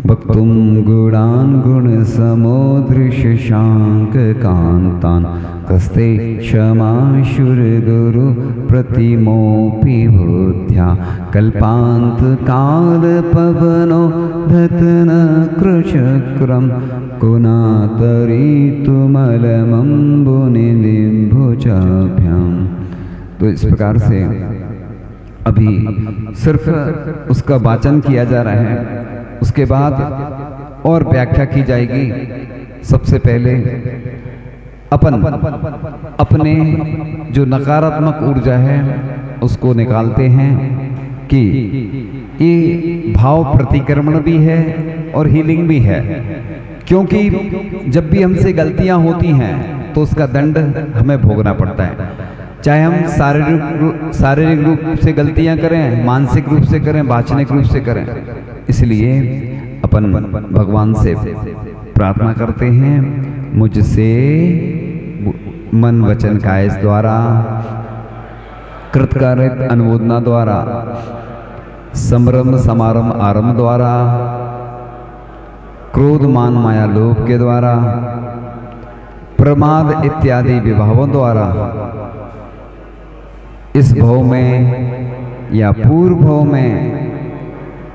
वक्तुं गुणान् गुणसमोदृशशाङ्ककान्तान् कस्ते क्षमाशुरगुरु प्रतिमोऽपि बुद्ध्या कल्पान्तकालपवनो धतनकृचक्रं कुनातरीतुमलमम्बुनिलिम्बुजाभ्याम्। तो इस प्रकार से अभी सिर्फ उसका वाचन किया जा रहा है, उसके बाद और व्याख्या की जाएगी। सबसे पहले अपने जो नकारात्मक ऊर्जा है उसको निकालते हैं कि ये भाव प्रतिक्रमण भी है और हीलिंग भी है, क्योंकि जब भी हमसे गलतियां होती हैं तो उसका दंड हमें भोगना पड़ता है, चाहे हम शारीरिक रूप से गलतियां करें, मानसिक रूप से करें, वाचनिक रूप से करें। इसलिए अपन भगवान से प्रार्थना करते हैं, मुझसे मन वचन काय द्वारा, कृतकारित अनुमोदना द्वारा, संभ्रम समारंभ आरंभ द्वारा, क्रोध मान माया लोभ के द्वारा, प्रमाद इत्यादि विभावों द्वारा इस भव में या पूर्व भव में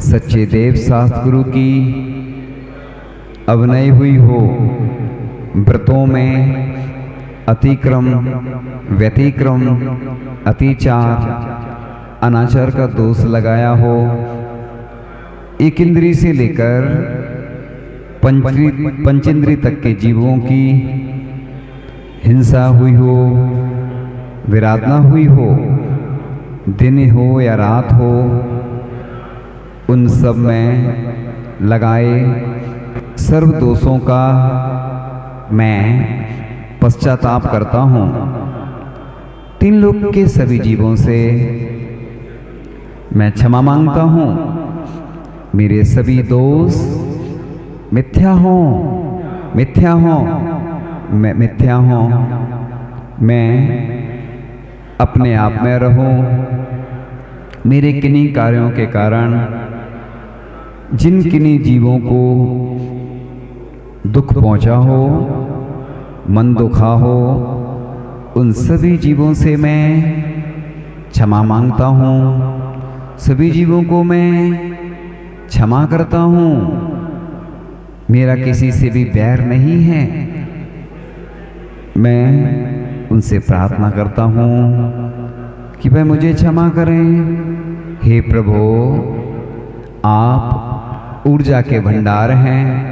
सच्चे देव शास्त्र गुरु की अवनय हुई हो, व्रतों में अतिक्रम, व्यतिक्रम, अतिचार, अनाचार का दोष लगाया हो, एक इंद्री से लेकर पंचेंद्री तक के जीवों की हिंसा हुई हो, विराधना हुई हो, दिन हो या रात हो, उन सब में लगाए सर्व दोषों का मैं पश्चाताप करता हूँ। तीन लोक के सभी जीवों से मैं क्षमा मांगता हूँ। मेरे सभी दोष मिथ्या हों, मिथ्या हों, मैं मिथ्या हों, मैं अपने आप में रहूं। मेरे किन्हीं कार्यों के कारण जिन किन्हीं जीवों को दुख पहुंचा हो, मन दुखा हो, उन सभी जीवों से मैं क्षमा मांगता हूँ। सभी जीवों को मैं क्षमा करता हूँ। मेरा किसी से भी बैर नहीं है। मैं उनसे प्रार्थना करता हूँ कि वह मुझे क्षमा करें। हे प्रभु, आप ऊर्जा के भंडार हैं।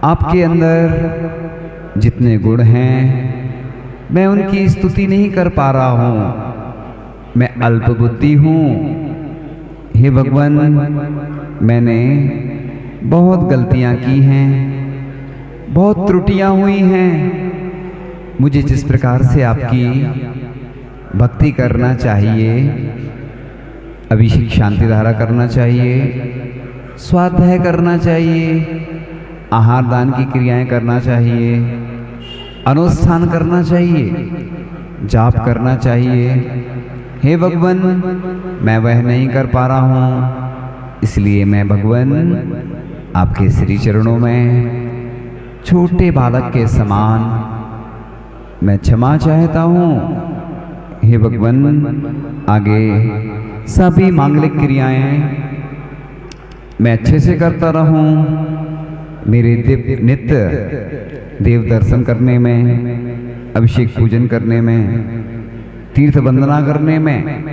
आपके अंदर जितने गुण हैं मैं उनकी स्तुति नहीं कर पा रहा हूँ। मैं अल्प बुद्धि हूँ। हे भगवान, मैंने बहुत गलतियाँ की हैं, बहुत त्रुटियाँ हुई हैं। मुझे जिस प्रकार से आपकी भक्ति करना चाहिए, अभिषेक शांति धारा करना चाहिए, स्वाध्याय करना चाहिए, आहार दान की क्रियाएं करना चाहिए, अनुष्ठान करना चाहिए, जाप करना चाहिए, हे भगवान मैं वह नहीं कर पा रहा हूँ। इसलिए मैं भगवान आपके श्री चरणों में छोटे बालक के समान मैं क्षमा चाहता हूँ। हे भगवान, आगे सभी मांगलिक क्रियाएं मैं अच्छे से करता रहूं। मेरे नित्य देव दर्शन करने में, अभिषेक पूजन करने में, तीर्थ वंदना करने में,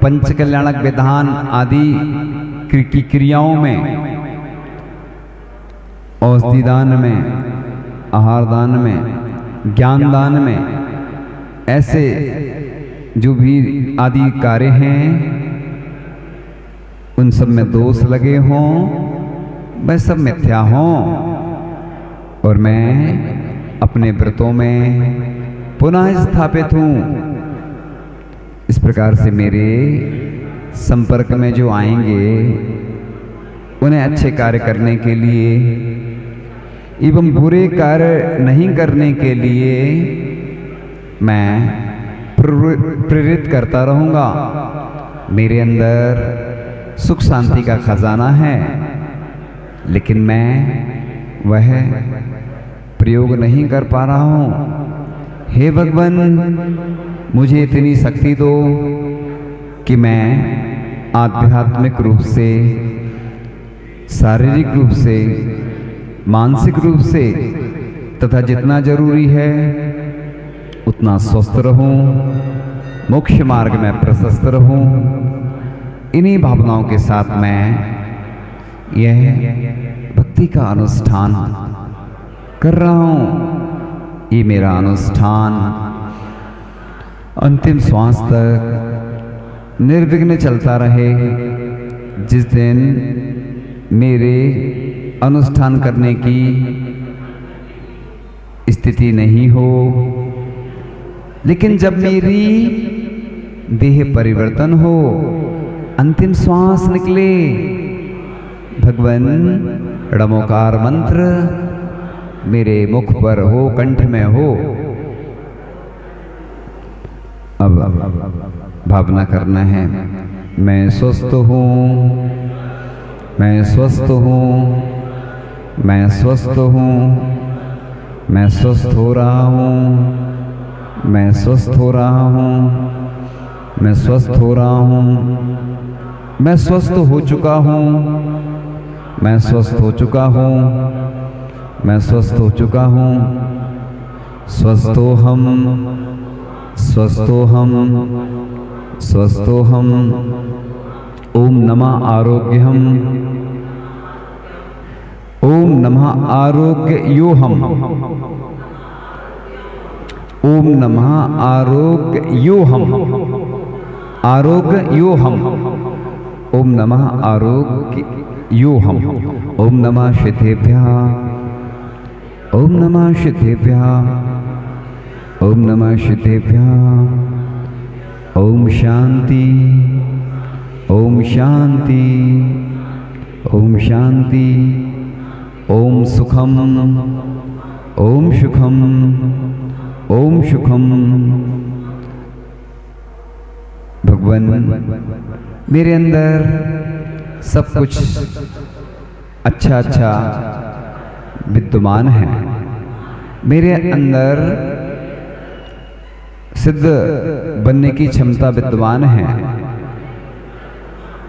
पंच कल्याणक विधान आदि की क्रियाओं में, औषधि दान में, आहार दान में, ज्ञान दान में, ऐसे जो भी आदि कार्य हैं उन सब में दोष लगे हों, वह सब मिथ्या हों और मैं अपने व्रतों में पुनः स्थापित हूँ। इस प्रकार से मेरे संपर्क में जो आएंगे उन्हें अच्छे कार्य करने के लिए एवं बुरे कार्य नहीं करने के लिए मैं प्रेरित करता रहूँगा। मेरे अंदर सुख शांति का खजाना है। लेकिन मैं वह प्रयोग नहीं कर पा रहा हूँ। हे भगवान, मुझे इतनी शक्ति दो कि मैं आध्यात्मिक रूप से, शारीरिक रूप से, मानसिक रूप से तथा जितना जरूरी है उतना स्वस्थ रहूं, मोक्ष मार्ग में प्रशस्त रहूं। इन्हीं भावनाओं के साथ मैं यह भक्ति का अनुष्ठान कर रहा हूं। ये मेरा अनुष्ठान अंतिम श्वास तक निर्विघ्न चलता रहे। जिस दिन मेरे अनुष्ठान करने की स्थिति नहीं हो, लेकिन जब मेरी देह परिवर्तन हो, अंतिम श्वास निकले, भगवान णमोकार मंत्र मेरे मुख पर हो, कंठ में हो। अब भावना करना है, मैं स्वस्थ हूँ, मैं स्वस्थ हूँ, मैं स्वस्थ हूँ, मैं स्वस्थ हो रहा हूँ, मैं स्वस्थ हो रहा हूँ, मैं स्वस्थ हो रहा हूँ, मैं स्वस्थ हो चुका हूँ, मैं स्वस्थ हो चुका हूँ, मैं स्वस्थ हो चुका हूँ। स्वस्थो हम, स्वस्थो हम, स्वस्थो हम। ओम नमः आरोग्यहम, ओम नमः आरोग्योहम, ओम नमः आरोग्योहम, आरोग्योहम, ओम नमः आरोग्योहम। ओम नमः सिद्धेभ्यः, ओम नमः सिद्धेभ्यः, ओम नमः सिद्धेभ्यः। ओम शांति, ओम शांति, ओम शांति। ओम सुखम, ओम सुखम, ओम सुखम। भगवान, मेरे अंदर सब कुछ अच्छा अच्छा विद्यमान है। मेरे अंदर सिद्ध बनने की क्षमता विद्यमान है।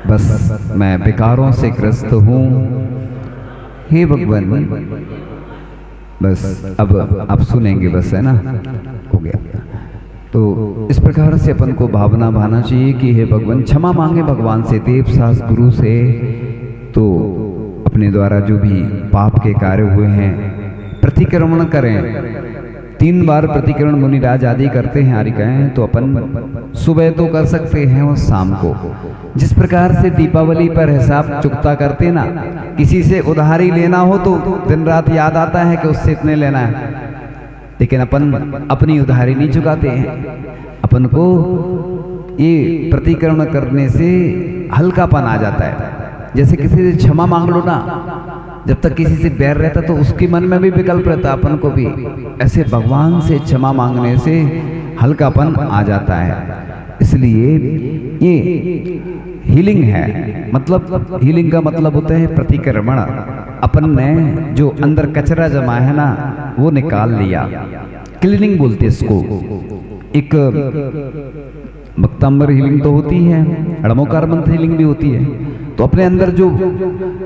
बस मैं विकारों से ग्रस्त हूँ। हे भगवान, बस अब आप सुनेंगे, बस है ना, हो गया। तो इस प्रकार से अपन को भावना भाना चाहिए कि हे भगवान, क्षमा मांगे भगवान से, देव सास गुरु से। तो अपने द्वारा जो भी पाप के कार्य हुए हैं प्रतिक्रमण करें। 3 बार प्रतिक्रमण मुनिराज आदि करते हैं, आदि कहें तो अपन सुबह तो कर सकते हैं और शाम को। जिस प्रकार से दीपावली पर हिसाब चुकता करते ना, किसी से उधारी लेना हो तो दिन रात याद आता है कि उससे इतने लेना है, लेकिन अपन अपनी उधारी नहीं चुकाते हैं। अपन को ये प्रतिक्रमण करने से हल्कापन आ जाता है। जैसे किसी से क्षमा मांग लो ना, जब तक किसी से बैर रहता तो उसके मन में भी विकल्प रहता, अपन को भी ऐसे भगवान से क्षमा मांगने से हल्कापन आ जाता है। इसलिए ये हीलिंग है। मतलब हीलिंग का मतलब होता है प्रतिक्रमण। अपन ने जो अंदर कचरा जमा है ना, वो निकाल लिया। क्लीनिंग बोलते इसको। एक भक्तांबर हीलिंग तो होती है, णमोकार मंत्र हीलिंग भी होती है। तो अपने अंदर जो,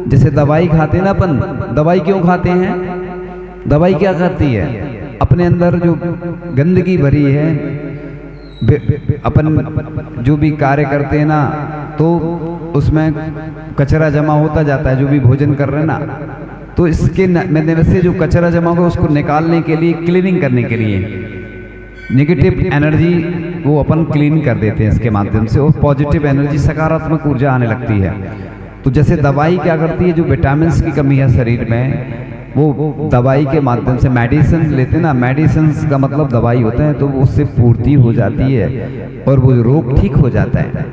जैसे दवाई खाते हैं ना अपन, दवाई क्यों खाते हैं? दवाई क्या करती है? अपने अंदर जो गंदगी भरी है, अपन जो भी कार्य करते हैं ना, तो उसमें कचरा जमा होता जाता है, जो भी भोजन कर रहे हैं ना। तो इसके में से जो कचरा जमा होगा उसको निकालने के लिए, क्लीनिंग करने के लिए, नेगेटिव एनर्जी वो अपन क्लीन कर देते हैं इसके माध्यम से, और पॉजिटिव एनर्जी, सकारात्मक ऊर्जा आने लगती है। तो जैसे दवाई क्या करती है, जो विटामिन की कमी है शरीर में, वो दवाई के माध्यम से मेडिसिन लेते हैं ना, मेडिसिन का मतलब दवाई होता है, तो उससे पूर्ति हो जाती है और वो रोग ठीक हो जाता है।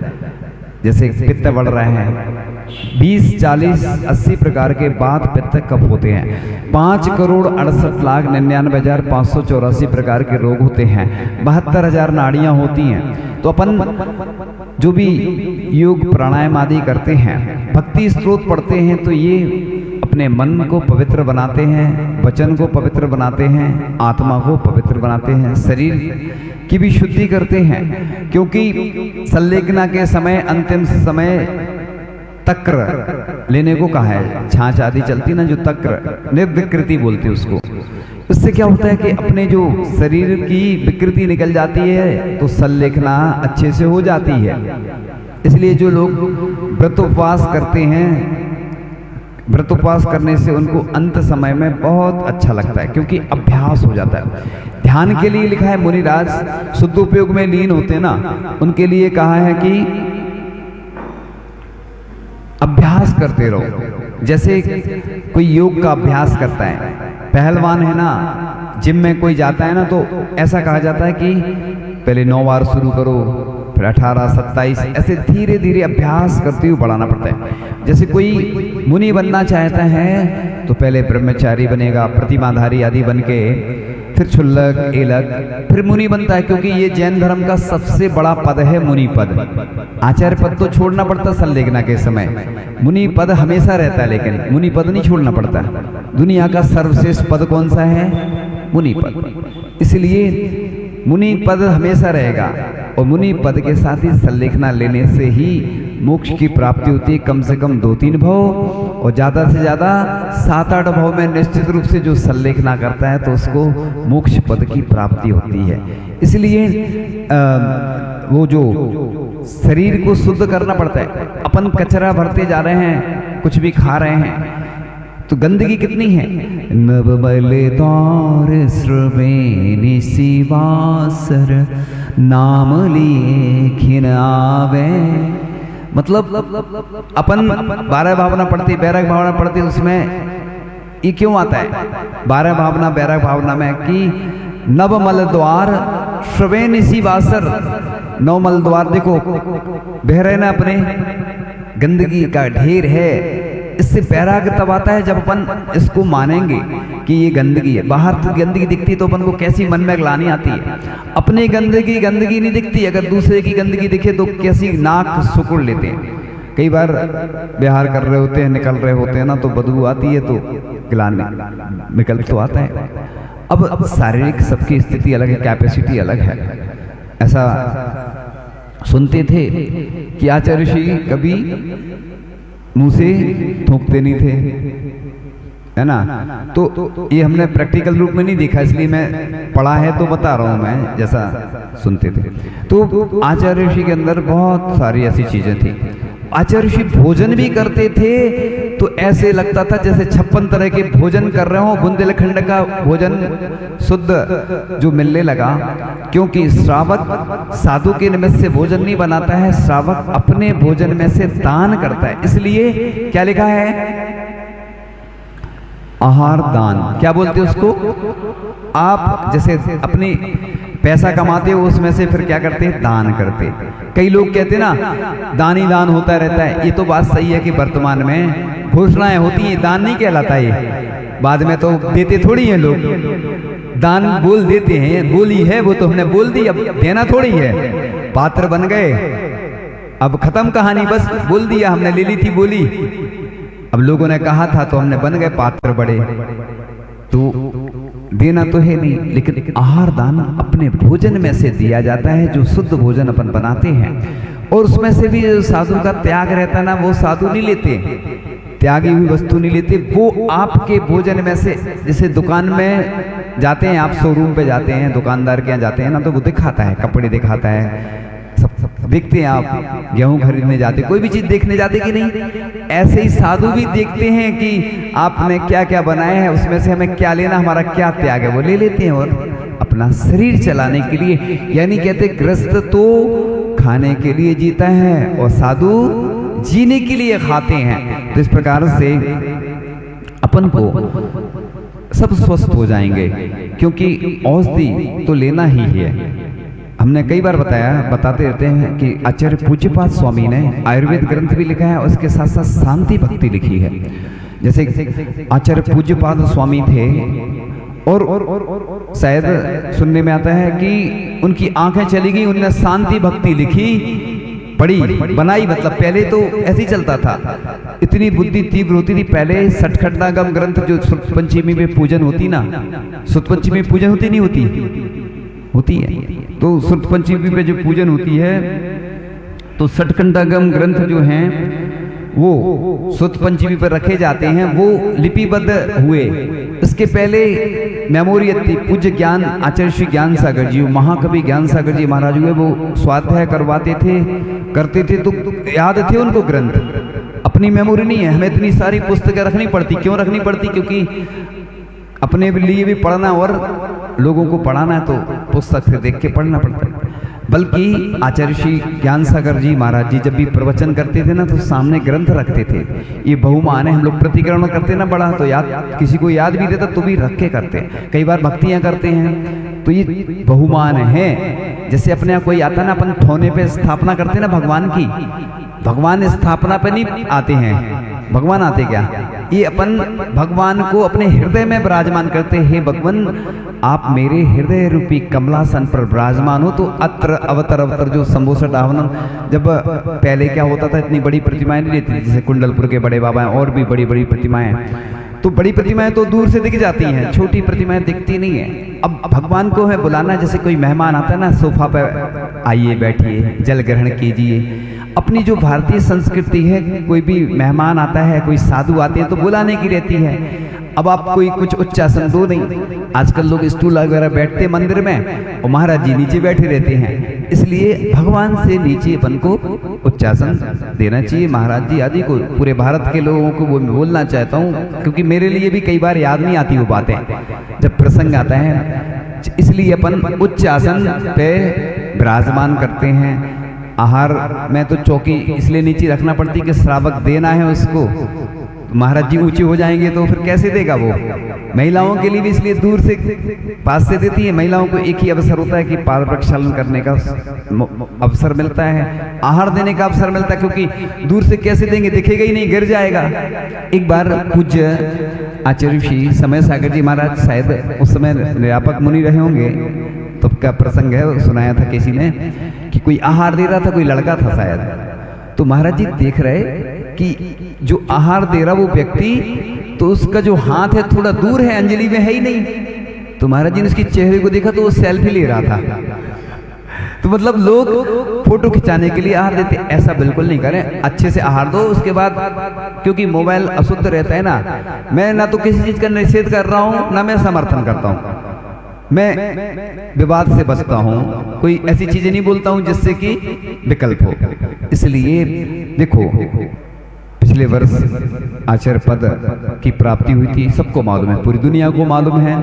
जैसे पित्त बढ़ रहे हैं, 20, 40, 80 प्रकार के बात पित्त कब होते हैं? 5,68,99,584 प्रकार के रोग होते हैं। 72,000 नाड़ियां होती हैं। तो अपन जो भी योग प्राणायाम आदि करते हैं, भक्ति स्त्रोत पढ़ते हैं, तो ये अपने मन को पवित्र बनाते हैं, वचन को पवित्र बनाते हैं, आत्मा को पवित्र बनाते हैं, शरीर की भी शुद्धि करते हैं। क्योंकि संलेखना के समय, अंतिम समय तक्र लेने को कहा है। छाछ आदि चलती ना जो तक्र, निर्विकृति बोलते उसको। इससे क्या होता है कि अपने जो शरीर की विकृति निकल जाती है तो संलेखना अच्छे से हो जाती है। इसलिए जो लोग व्रत उपवास करते हैं, व्रत उपवास करने से उनको अंत समय में बहुत अच्छा लगता है, क्योंकि अभ्यास हो जाता है। ध्यान के लिए लिखा है, मुनिराज शुद्ध उपयोग में लीन होते हैं ना, उनके लिए कहा है कि अभ्यास करते रहो। जैसे कोई योग का अभ्यास करता है, पहलवान है ना, जिम में कोई जाता है ना, तो ऐसा कहा जाता है कि पहले 9 बार शुरू करो, फिर 18, 27, ऐसे धीरे धीरे अभ्यास करते हुए बढ़ाना पड़ता है। जैसे कोई मुनि बनना चाहता है तो पहले ब्रह्मचारी बनेगा, प्रतिमाधारी आदि बन के, फिर क्षुल्लक, एलक, फिर मुनि बनता है। क्योंकि ये जैन धर्म का सबसे बड़ा पद है मुनि पद। आचार्य पद तो छोड़ना पड़ता संलेखना के समय, मुनि पद हमेशा रहता है, लेकिन मुनि पद नहीं छोड़ना पड़ता। दुनिया का सर्वश्रेष्ठ पद कौन सा है? मुनि पद। इसलिए मुनि पद हमेशा रहेगा, और मुनि पद के साथ ही संलेखना लेने से ही मोक्ष की प्राप्ति होती है। कम से कम 2-3 भव, और ज़्यादा से ज़्यादा 7-8 भव में निश्चित रूप से जो संलेखना करता है तो उसको मोक्ष पद की प्राप्ति होती है। इसलिए वो जो शरीर को शुद्ध करना पड़ता है। अपन कचरा भरते जा रहे हैं, कुछ भी खा रहे हैं, तो गंदगी कितनी है। नवमले दौर श्रवेणि शिवासर नाम लेखिन आवे। मतलब अपन 12 भावना पढ़ती, बैरक भावना पढ़ती, उसमें ये क्यों आता है 12 भावना बैरक भावना में कि नवमल द्वार श्रवेणि शिवासर। 9 मल द्वार देखो बह रहे ना अपने, गंदगी का ढेर है। इससे बैराग तब आता है जब अपन इसको मानेंगे कि ये गंदगी है। बाहर तो गंदगी दिखती तो अपन को कैसी मन में ग्लानि आती है। अपनी गंदगी नहीं दिखती, अगर दूसरे की गंदगी दिखे तो कैसी नाक सुकुड़ लेते हैं। कई बार विहार कर रहे होते हैं, निकल रहे होते हैं ना, तो बदबू आती है, तो ग्लानि निकल तो आता है। अब शारीरिक सबकी स्थिति अलग है, कैपेसिटी अलग है। ऐसा सुनते थे कि आचार्य ऋषि कभी मुंह से थूकते नहीं थे, है ना। तो ये हमने प्रैक्टिकल रूप में नहीं देखा, इसलिए मैं पढ़ा है तो बता रहा हूं मैं, जैसा सुनते थे। तो आचार्य ऋषि के अंदर बहुत सारी ऐसी चीजें थी। आचार्य ऋषि भोजन भी करते थे तो ऐसे लगता था जैसे 56 तरह के भोजन कर रहे हो। बुंदेलखंड का भोजन शुद्ध जो मिलने लगा, क्योंकि श्रावक साधु के निमित्त से भोजन नहीं बनाता है, श्रावक अपने भोजन में से दान करता है। इसलिए क्या लिखा है? आहार दान। क्या बोलते हैं उसको? आप जैसे अपनी पैसा कमाते हो, उसमें से फिर क्या करते हैं? दान करते। कई लोग कहते हैं ना दानी दान होता रहता है। ये तो बात सही है कि वर्तमान में घोषणाएं होती हैं, दान नहीं कहलाता ये। बाद में तो देते थोड़ी हैं लोग, दान बोल देते हैं, बोली है वो तो हमने बोल दी, अब देना थोड़ी है। पात्र बन गए, अब खत्म कहानी, बस बोल दिया हमने, ले ली थी बोली। अब लोगों ने कहा था तो हमने बन गए पात्र बड़े। तो देना तो है नहीं, लेकिन आहार दान अपने भोजन में से दिया जाता है, जो शुद्ध भोजन अपन बनाते हैं। और उसमें से भी साधु का त्याग रहता ना, वो साधु नहीं लेते, त्यागी हुई वस्तु नहीं लेते, वो आपके भोजन में से। जैसे दुकान में जाते हैं आप, शोरूम पे जाते हैं, दुकानदार के यहाँ जाते हैं ना, तो वो दिखाता है, कपड़े दिखाता है, सब देखते हैं। आप गेहूं खरीदने जाते, कोई भी चीज देखने जाते कि नहीं, ऐसे ही साधु भी देखते हैं कि आपने क्या क्या बनाया है, उसमें से हमें क्या लेना, हमारा क्या त्याग है, वो ले लेते हैं। और अपना शरीर चलाने के लिए, यानी कहते गृहस्थ तो खाने के लिए जीता है और साधु जीने के लिए खाते हैं। तो इस प्रकार से अपन को सब स्वस्थ हो जाएंगे, क्योंकि औषधि तो लेना ही है। हमने कई बार बताते रहते हैं कि आचार्य पूज्यपाद स्वामी ने आयुर्वेद ग्रंथ भी लिखा है, और इसके साथ साथ शांति भक्ति लिखी है। जैसे आचार्य पूज्यपाद स्वामी थे, और शायद सुनने में आता है कि उनकी आंखें चली गई, उन्होंने शांति भक्ति लिखी, बड़ी बनाई, मतलब पहले तो ऐसे ही चलता था, इतनी बुद्धि तीव्र होती थी। पहले सठखंडागम ग्रंथ जो सुत पंचमी में पूजन होती ना, सुत पंचमी में पूजन होती नहीं होती, होती है। तो सुत पंचमी पे जो पूजन होती है तो सठखंडागम ग्रंथ जो हैं वो सुत पंचमी पर रखे जाते हैं, वो लिपिबद्ध हुए। इसके पहले मेमोरियत थी, पूज्य ज्ञान आचार्य श्री ज्ञान सागर जी, महाकवि ज्ञान सागर जी महाराज हुए, वो स्वाध्याय करवाते थे, करते थे, तो याद थे उनको ग्रंथ। अपनी मेमोरी नहीं है, हमें इतनी सारी पुस्तकें रखनी पड़ती। क्यों रखनी पड़ती? क्योंकि अपने लिए भी पढ़ना और लोगों को पढ़ाना है, तो पुस्तक से देख के पढ़ना पड़ता है। बल्कि आचार्य श्री ज्ञान सागर जी महाराज जी जब भी प्रवचन करते थे ना, तो सामने ग्रंथ रखते थे। ये बहुमान है, हम लोग प्रतिक्रमण करते ना बड़ा, तो याद किसी को याद भी देता तो भी रख के करते हैं। कई बार भक्तियां करते हैं तो ये बहुमान है। जैसे अपने यहाँ कोई आता ना, अपन ठोने पे स्थापना करते ना भगवान की, भगवान स्थापना पे नहीं आते हैं, भगवान आते क्या, ये अपन भगवान को अपने हृदय में विराजमान करते हैं। भगवान आप मेरे हृदय रूपी कमलासन पर विराजमान हो। तो अत्र अवतर अवतर जो संबोसठ आह्वानम, जब पहले क्या होता था, इतनी बड़ी प्रतिमाएं नहीं रहती, जैसे कुंडलपुर के बड़े बाबा हैं और भी बड़ी बड़ी प्रतिमाएं, तो बड़ी प्रतिमाएं तो दूर से दिख जाती हैं, छोटी प्रतिमाएं दिखती नहीं है। अब भगवान को है बुलाना, जैसे कोई मेहमान आता है ना, सोफा पर आइए बैठिए, जल ग्रहण कीजिए। अपनी जो भारतीय संस्कृति है, कोई भी मेहमान आता है, कोई साधु आते हैं तो बुलाने की रहती है। अब आप कोई कुछ उच्चासन दो नहीं, आजकल लोग स्टूल वगैरह बैठते मंदिर में और महाराज जी नीचे बैठे रहते हैं, इसलिए भगवान से नीचे अपन को उच्चासन देना चाहिए। महाराज जी आदि को, पूरे भारत के लोगों को वो बोलना चाहता हूँ, क्योंकि मेरे लिए भी कई बार याद नहीं आती वो बातें जब प्रसंग आता है, इसलिए अपन उच्च आसन पे विराजमान करते हैं। आहार में तो चौकी इसलिए नीचे रखना पड़ती कि श्रावक देना है उसको, महाराज जी ऊंचे हो जाएंगे तो फिर कैसे देगा वो। महिलाओं के लिए भी इसलिए दूर से पास से देती है। महिलाओं को एक ही अवसर होता है कि पाद प्रक्षालन करने का अवसर मिलता है, आहार देने का अवसर मिलता है, क्योंकि दूर से कैसे देंगे, दिखेगा ही नहीं, गिर जाएगा। एक बार पूज्य आचार्य श्री समय सागर जी महाराज, शायद उस समय निरापक मुनि रहे होंगे, तब का प्रसंग है, सुनाया था किसी ने कि कोई आहार दे रहा था, कोई लड़का था शायद, तो महाराज जी देख रहे कि जो आहार दे रहा वो व्यक्ति, तो उसका जो हाथ है थोड़ा दूर है, अंजलि में है ही नहीं। तो महाराज जी ने उसके चेहरे को देखा तो वो सेल्फी ले रहा था। तो मतलब लोग फोटो खिंचाने के लिए आहार देते, ऐसा बिल्कुल नहीं करें, अच्छे से आहार दो। उसके बाद, क्योंकि मोबाइल अशुद्ध रहता है ना, मैं ना तो किसी चीज का निषेध कर रहा हूँ, ना मैं समर्थन करता हूँ, मैं विवाद से बचता हूँ, कोई ऐसी चीजें नहीं बोलता हूँ जिससे कि विकल्प हो। इसलिए देखो, पिछले वर्ष आचार्य पद की प्राप्ति हुई थी, सबको मालूम है, पूरी दुनिया को मालूम है,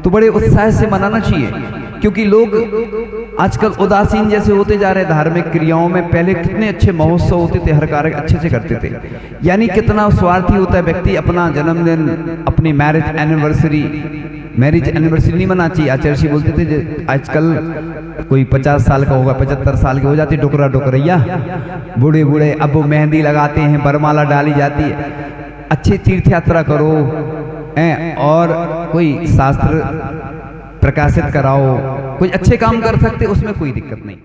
तो बड़े उत्साह से मनाना चाहिए। क्योंकि लोग आजकल उदासीन जैसे होते जा रहे हैं धार्मिक क्रियाओं में। पहले कितने अच्छे महोत्सव होते थे, हर कार्य अच्छे से करते थे। यानी कितना स्वार्थी होता है व्यक्ति, अपना जन्मदिन, अपनी मैरिज एनिवर्सरी नहीं मना चाहिए। आचार्य जी बोलते थे आजकल कोई 50 साल का होगा, 75 साल के हो जाती, डुकरा डुकरैया, बूढ़े बूढ़े, अब वो मेहंदी लगाते हैं, बरमाला डाली जाती है। अच्छी तीर्थ यात्रा करो और कोई शास्त्र प्रकाशित कराओ, कोई अच्छे काम कर सकते, उसमें कोई दिक्कत नहीं।